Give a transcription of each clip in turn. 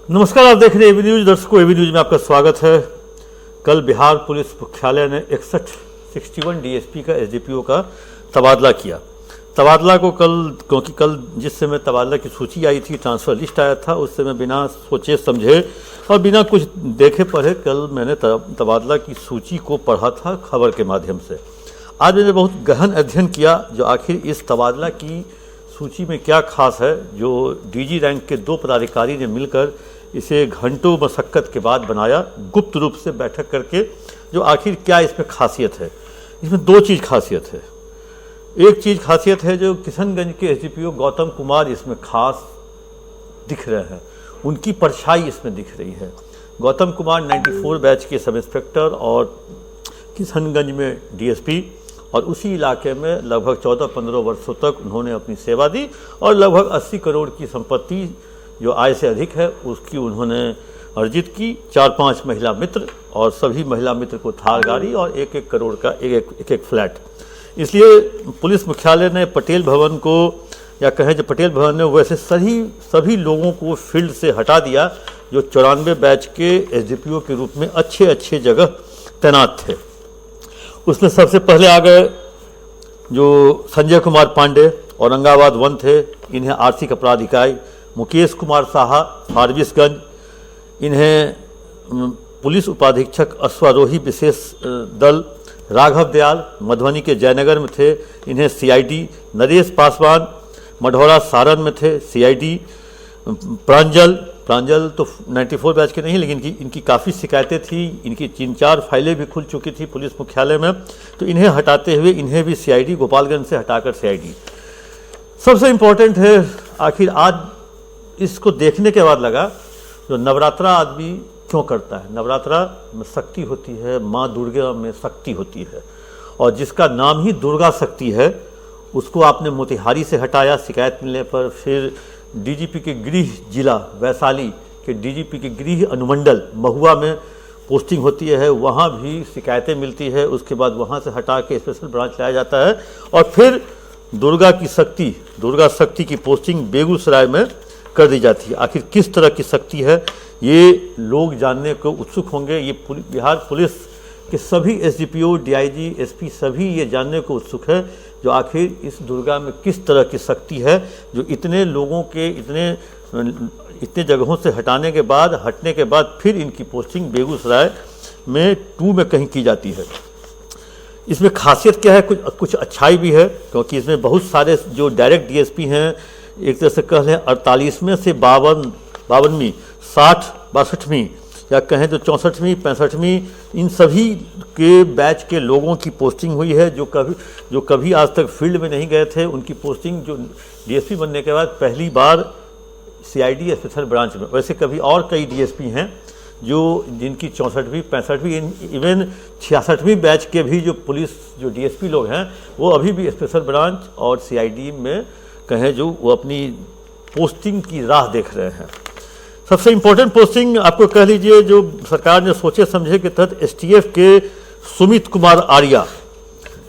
नमस्कार, आप देख रहे हैं एबी न्यूज। दर्शकों, एबी न्यूज में आपका स्वागत है। कल बिहार पुलिस मुख्यालय ने 61 डीएसपी का एसडीपीओ का तबादला किया। तबादला को क्योंकि कल जिस समय तबादला की सूची आई थी, ट्रांसफ़र लिस्ट आया था, उस समय बिना सोचे समझे और बिना कुछ देखे पढ़े कल मैंने तबादला की सूची को पढ़ा था खबर के माध्यम से। आज मैंने बहुत गहन अध्ययन किया जो आखिर इस तबादला की सूची में क्या खास है, जो डीजी रैंक के 2 पदाधिकारी ने मिलकर इसे घंटों मशक्क़त के बाद बनाया, गुप्त रूप से बैठक करके। जो आखिर क्या इसमें खासियत है, इसमें 2 चीज़ खासियत है। एक चीज़ खासियत है जो किशनगंज के एसडीपीओ गौतम कुमार इसमें खास दिख रहे हैं, उनकी परछाई इसमें दिख रही है। गौतम कुमार 94 बैच के सब इंस्पेक्टर और किशनगंज में डीएसपी, और उसी इलाके में लगभग 14-15 वर्षों तक उन्होंने अपनी सेवा दी और लगभग 80 करोड़ की संपत्ति जो आय से अधिक है उसकी उन्होंने अर्जित की। 4-5 महिला मित्र और सभी महिला मित्र को थार गाड़ी और 1-1 करोड़ का एक फ्लैट। इसलिए पुलिस मुख्यालय ने पटेल भवन को, या कहें जो पटेल भवन ने वैसे सभी लोगों को फील्ड से हटा दिया जो 94 बैच के एसडीपीओ के रूप में अच्छे जगह तैनात थे। उसमें सबसे पहले आ गए जो संजय कुमार पांडे, औरंगाबाद 1 थे, इन्हें आर्थिक अपराध इकाई। मुकेश कुमार साहा, फारबिसगंज, इन्हें पुलिस उपाधीक्षक अश्वारोही विशेष दल। राघव दयाल मधुबनी के जयनगर में थे, इन्हें सीआईडी। नरेश पासवान मढ़ौरा सारण में थे, सीआईडी। प्रांजल तो 94 बैच के नहीं, लेकिन इनकी काफ़ी शिकायतें थी, इनकी 3-4 फाइलें भी खुल चुकी थी पुलिस मुख्यालय में, तो इन्हें हटाते हुए इन्हें भी सीआईडी, गोपालगंज से हटाकर सीआईडी। सबसे इम्पोर्टेंट है, आखिर आज इसको देखने के बाद लगा जो नवरात्रा आदमी क्यों करता है। नवरात्रा में शक्ति होती है, माँ दुर्गा में शक्ति होती है, और जिसका नाम ही दुर्गा शक्ति है उसको आपने मोतिहारी से हटाया शिकायत मिलने पर। फिर डीजीपी के गृह जिला वैशाली के डीजीपी के गृह अनुमंडल महुआ में पोस्टिंग होती है, वहाँ भी शिकायतें मिलती है। उसके बाद वहाँ से हटा के स्पेशल ब्रांच लाया जाता है, और फिर दुर्गा शक्ति की पोस्टिंग बेगूसराय में कर दी जाती है। आखिर किस तरह की शक्ति है ये लोग जानने को उत्सुक होंगे। ये बिहार पुलिस के सभी एसडीपीओ, डीआईजी, एसपी सभी ये जानने को उत्सुक है जो आखिर इस दुर्गा में किस तरह की शक्ति है जो इतने लोगों के इतने जगहों से हटने के बाद फिर इनकी पोस्टिंग बेगूसराय में 2 में कहीं की जाती है। इसमें खासियत क्या है, कुछ अच्छाई भी है, क्योंकि इसमें बहुत सारे जो डायरेक्ट डीएसपी हैं, एक तरह से कह लें 48 में से 52वीं, 60, 62वीं, या कहें तो 64वीं, 65वीं, इन सभी के बैच के लोगों की पोस्टिंग हुई है जो कभी आज तक फील्ड में नहीं गए थे। उनकी पोस्टिंग जो डीएसपी बनने के बाद पहली बार सीआईडी स्पेशल ब्रांच में। वैसे कभी और कई डीएसपी हैं जिनकी 64वीं, 65वीं, इवन 66वीं बैच के भी जो डीएसपी लोग हैं वो अभी भी स्पेशल ब्रांच और सीआईडी में कहें जो वो अपनी पोस्टिंग की राह देख रहे हैं। सबसे इम्पोर्टेंट पोस्टिंग आपको कह लीजिए जो सरकार ने सोचे समझे के तहत एसटीएफ के सुमित कुमार आर्या,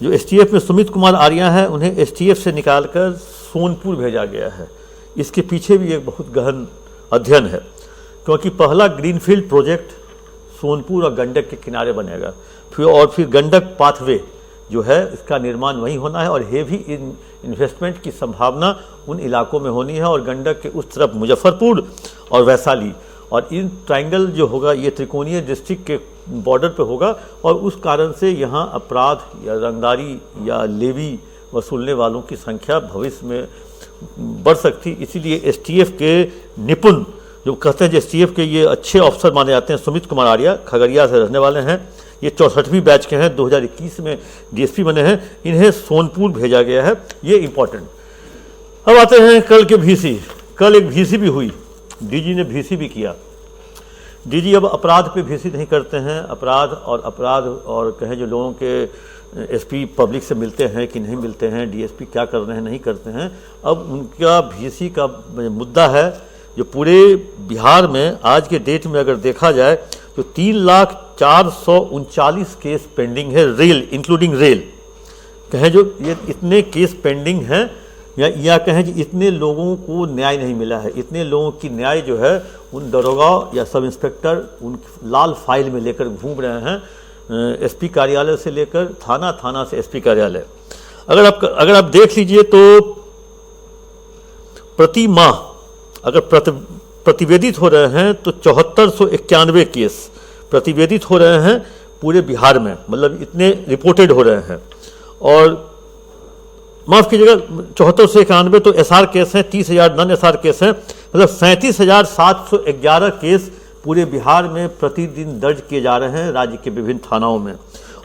जो एसटीएफ में सुमित कुमार आर्या हैं, उन्हें एसटीएफ से निकालकर सोनपुर भेजा गया है। इसके पीछे भी एक बहुत गहन अध्ययन है, क्योंकि पहला ग्रीनफील्ड प्रोजेक्ट सोनपुर और गंडक के किनारे बनेगा, फिर गंडक पाथवे जो है इसका निर्माण वहीं होना है, और हेवी इन्वेस्टमेंट की संभावना उन इलाकों में होनी है, और गंडक के उस तरफ मुजफ्फरपुर और वैशाली, और इन ट्रायंगल जो होगा ये त्रिकोणीय डिस्ट्रिक्ट के बॉर्डर पे होगा, और उस कारण से यहाँ अपराध या रंगदारी या लेवी वसूलने वालों की संख्या भविष्य में बढ़ सकती। इसीलिए एसटीएफ के निपुण जो कहते हैं एसटीएफ के ये अच्छे ऑफिसर माने जाते हैं, सुमित कुमार आर्या खगड़िया से रहने वाले हैं, ये 64वीं बैच के हैं, 2021 में डीएसपी बने हैं, इन्हें सोनपुर भेजा गया है। ये इम्पोर्टेंट। अब आते हैं कल के वीसी। कल एक वीसी भी हुई, डीजी ने वीसी भी किया। डीजी अब अपराध पे वीसी नहीं करते हैं, अपराध और कहें जो लोगों के एसपी पब्लिक से मिलते हैं कि नहीं मिलते हैं, डीएसपी क्या कर रहे हैं नहीं करते हैं। अब उनका वीसी का मुद्दा है जो पूरे बिहार में आज के डेट में अगर देखा जाए तो 3,439 केस पेंडिंग है, रेल इंक्लूडिंग रेल। कहें जो ये इतने केस पेंडिंग हैं या कहें कि इतने लोगों को न्याय नहीं मिला है, इतने लोगों की न्याय जो है उन दरोगा या सब इंस्पेक्टर उन लाल फाइल में लेकर घूम रहे हैं, एसपी कार्यालय से लेकर थाना, थाना से एसपी कार्यालय। अगर आप देख लीजिए तो प्रति माह अगर प्रतिवेदित हो रहे हैं तो 7491 केस प्रतिवेदित हो रहे हैं पूरे बिहार में, मतलब इतने रिपोर्टेड हो रहे हैं। और माफ़ कीजिएगा 7491 तो एसआर केस हैं, 30,000 नॉन एसआर केस हैं, मतलब 37,711 केस पूरे बिहार में प्रतिदिन दर्ज किए जा रहे हैं राज्य के विभिन्न थानाओं में।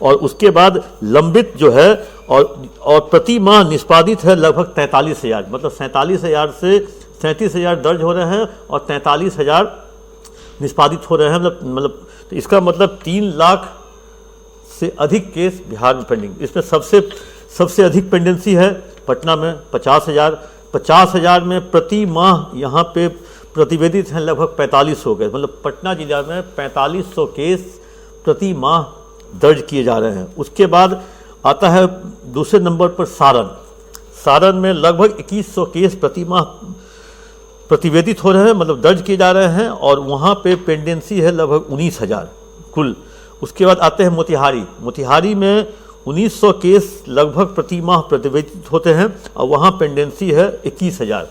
और उसके बाद लंबित जो है और प्रति माह निष्पादित है लगभग 43,000, मतलब 47,000 से 37,000 दर्ज हो रहे हैं और 43,000 निष्पादित हो रहे हैं। मतलब तो इसका मतलब 3 लाख से अधिक केस बिहार में पेंडिंग। इसमें सबसे अधिक पेंडेंसी है पटना में 50,000 में प्रति माह यहाँ पे प्रतिवेदित हैं लगभग 4500 केस, मतलब पटना जिला में 4500 केस प्रति माह दर्ज किए जा रहे हैं। उसके बाद आता है दूसरे नंबर पर सारण में लगभग 2100 केस प्रति माह प्रतिवेदित हो रहे हैं, मतलब दर्ज किए जा रहे हैं, और वहाँ पे पेंडेंसी है लगभग 19,000 कुल। उसके बाद आते हैं मोतिहारी में 1900 केस लगभग प्रति माह प्रतिवेदित होते हैं और वहाँ पेंडेंसी है 21,000।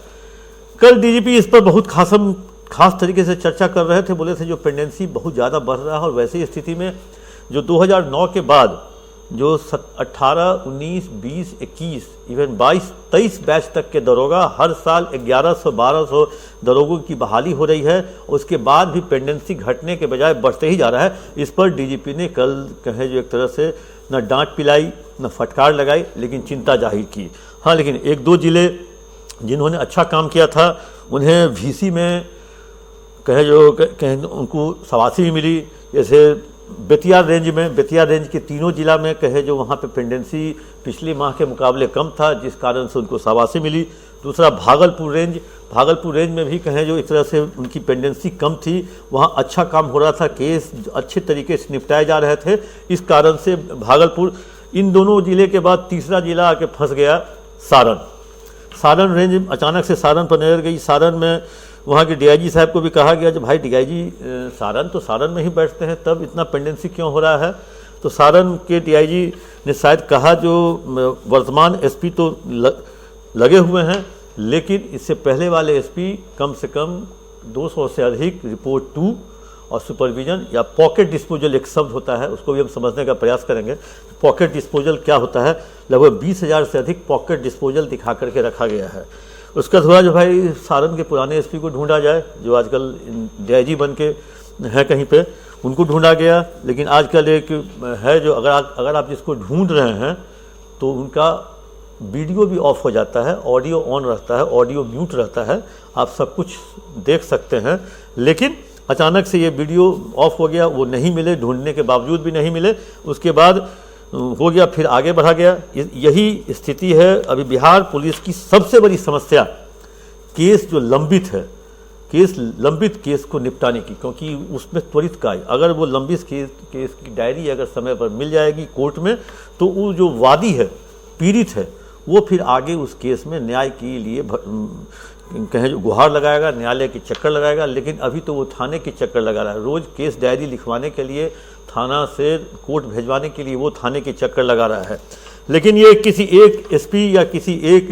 कल डीजीपी इस पर बहुत खास तरीके से चर्चा कर रहे थे, बोले थे जो पेंडेंसी बहुत ज़्यादा बढ़ रहा है और वैसी स्थिति में जो 2009 के बाद जो 18, 19, 20, 21, इवन 22, 23 बैच तक के दरोगा हर साल 1100-1200 दरोगों की बहाली हो रही है, उसके बाद भी पेंडेंसी घटने के बजाय बढ़ते ही जा रहा है। इस पर डीजीपी ने कल कहे जो एक तरह से न डांट पिलाई न फटकार लगाई, लेकिन चिंता जाहिर की। हाँ, लेकिन 1-2 जिले जिन्होंने अच्छा काम किया था उन्हें वीसी में कहे उनको शाबाशी भी मिली। जैसे बेतिया रेंज के तीनों जिला में कहे जो वहाँ पे पेंडेंसी पिछले माह के मुकाबले कम था, जिस कारण से उनको शाबाशी मिली। दूसरा भागलपुर रेंज में भी कहें जो एक तरह से उनकी पेंडेंसी कम थी, वहाँ अच्छा काम हो रहा था, केस अच्छे तरीके से निपटाए जा रहे थे, इस कारण से भागलपुर। इन दोनों जिले के बाद तीसरा जिला आके फंस गया सारण रेंज अचानक से सारण पर नजर गई। सारण में वहाँ के डीआईजी साहब को भी कहा गया जब भाई डीआईजी सारण में ही बैठते हैं, तब इतना पेंडेंसी क्यों हो रहा है। तो सारण के डीआईजी ने शायद कहा जो वर्तमान एसपी तो लगे हुए हैं, लेकिन इससे पहले वाले एसपी कम से कम 200 से अधिक रिपोर्ट 2 और सुपरविजन या पॉकेट डिस्पोजल एक शब्द होता है, उसको भी हम समझने का प्रयास करेंगे। पॉकेट डिस्पोजल क्या होता है, लगभग 20,000 से अधिक पॉकेट डिस्पोजल दिखा करके रखा गया है। उसका थोड़ा जो भाई सारण के पुराने एसपी को ढूंढा जाए जो आजकल डीआईजी बन के है कहीं पे, उनको ढूंढा गया। लेकिन आजकल एक है जो अगर आप जिसको ढूंढ रहे हैं तो उनका वीडियो भी ऑफ हो जाता है, ऑडियो ऑन रहता है, ऑडियो म्यूट रहता है, आप सब कुछ देख सकते हैं, लेकिन अचानक से ये वीडियो ऑफ हो गया, वो नहीं मिले, ढूंढने के बावजूद भी नहीं मिले। उसके बाद हो गया, फिर आगे बढ़ा गया। यही स्थिति है अभी बिहार पुलिस की सबसे बड़ी समस्या, केस जो लंबित है, लंबित केस को निपटाने की, क्योंकि उसमें त्वरित कार्य, अगर वो लंबित केस की डायरी अगर समय पर मिल जाएगी कोर्ट में, तो वो जो वादी है, पीड़ित है, वो फिर आगे उस केस में न्याय के लिए कहें जो गुहार लगाएगा, न्यायालय के चक्कर लगाएगा। लेकिन अभी तो वो थाने के चक्कर लगा रहा है, रोज़ केस डायरी लिखवाने के लिए, थाना से कोर्ट भेजवाने के लिए वो थाने के चक्कर लगा रहा है। लेकिन ये किसी एक एसपी या किसी एक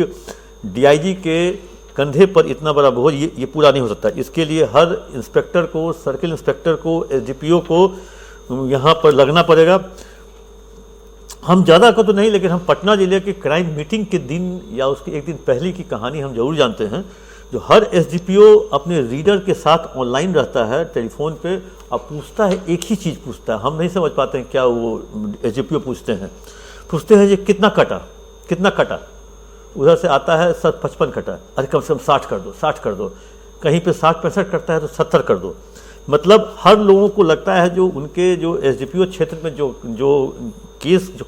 डीआईजी के कंधे पर इतना बड़ा बोझ ये पूरा नहीं हो सकता। इसके लिए हर इंस्पेक्टर को, सर्किल इंस्पेक्टर को, एसडीपीओ को यहाँ पर लगना पड़ेगा। हम ज़्यादा का तो नहीं, लेकिन हम पटना जिले के क्राइम मीटिंग के दिन या उसके एक दिन पहले की कहानी हम जरूर जानते हैं। जो हर एसडीपीओ अपने रीडर के साथ ऑनलाइन रहता है टेलीफोन पे और पूछता है, एक ही चीज़ पूछता है, हम नहीं समझ पाते हैं क्या वो एसडीपीओ पूछते हैं ये कितना कटा, उधर से आता है 55 कटा, अरे कम से कम 60 कर दो, कहीं पे 60-65 करता है तो 70 कर दो। मतलब हर लोगों को लगता है जो उनके जो एसडीपीओ क्षेत्र में जो केस जो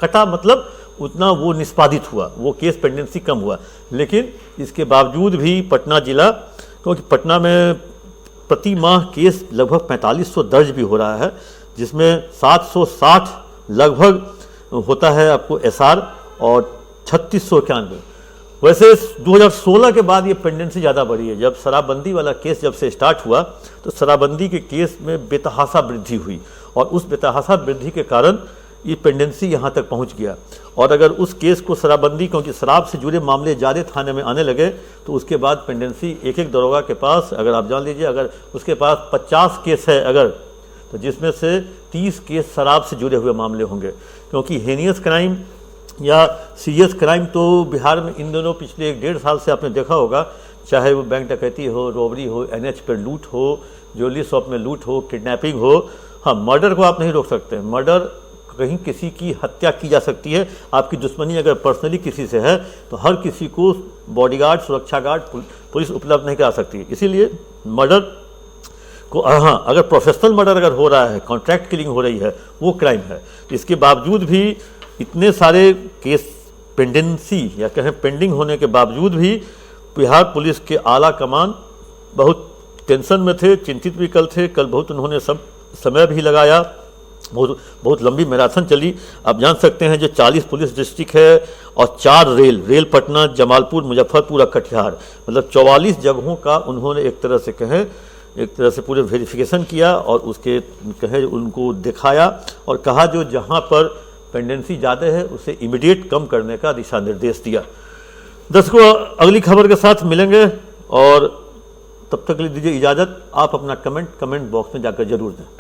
कटा, मतलब उतना वो निष्पादित हुआ, वो केस पेंडेंसी कम हुआ। लेकिन इसके बावजूद भी पटना जिला, क्योंकि पटना में प्रति माह केस लगभग 4500 दर्ज भी हो रहा है, जिसमें 760 लगभग होता है आपको एसआर और 3691 वैसे 2016 के बाद ये पेंडेंसी ज़्यादा बढ़ी है। जब शराबबंदी वाला केस जब से स्टार्ट हुआ तो शराबबंदी के केस में बेतहाशा वृद्धि हुई और उस बेतहाशा वृद्धि के कारण ये पेंडेंसी यहाँ तक पहुँच गया। और अगर उस केस को शराबबंदी, क्योंकि शराब से जुड़े मामले ज़्यादा थाने में आने लगे, तो उसके बाद पेंडेंसी एक एक दरोगा के पास, अगर आप जान लीजिए, अगर उसके पास 50 केस है अगर, तो जिसमें से 30 केस शराब से जुड़े हुए मामले होंगे। क्योंकि हेनियस क्राइम या सीरियस क्राइम तो बिहार में इन दोनों पिछले 1-1.5 साल से आपने देखा होगा, चाहे वो बैंक डकैती हो, रॉबरी हो, NH पर लूट हो, ज्वेलरी शॉप में लूट हो, किडनैपिंग हो। हाँ, मर्डर को आप नहीं रोक सकते। मर्डर कहीं किसी की हत्या की जा सकती है। आपकी दुश्मनी अगर पर्सनली किसी से है तो हर किसी को बॉडीगार्ड, सुरक्षा गार्ड, पुलिस उपलब्ध नहीं करा सकती। इसीलिए मर्डर को, हाँ, अगर प्रोफेशनल मर्डर अगर हो रहा है, कॉन्ट्रैक्ट किलिंग हो रही है, वो क्राइम है। इसके बावजूद भी इतने सारे केस पेंडेंसी या कहें पेंडिंग होने के बावजूद भी बिहार पुलिस के आला कमान बहुत टेंशन में थे, चिंतित भी कल बहुत उन्होंने समय भी लगाया। बहुत लंबी मैराथन चली। आप जान सकते हैं जो 40 पुलिस डिस्ट्रिक्ट है और 4 रेल पटना, जमालपुर, मुजफ्फरपुर और कटिहार, मतलब 44 जगहों का उन्होंने एक तरह से पूरे वेरिफिकेशन किया और उसके कहे उनको दिखाया और कहा जो जहां पर पेंडेंसी ज़्यादा है उसे इमीडिएट कम करने का दिशा निर्देश दिया। दर्शकों, अगली खबर के साथ मिलेंगे और तब तक के लिए दीजिए इजाज़त। आप अपना कमेंट बॉक्स में जाकर जरूर दें।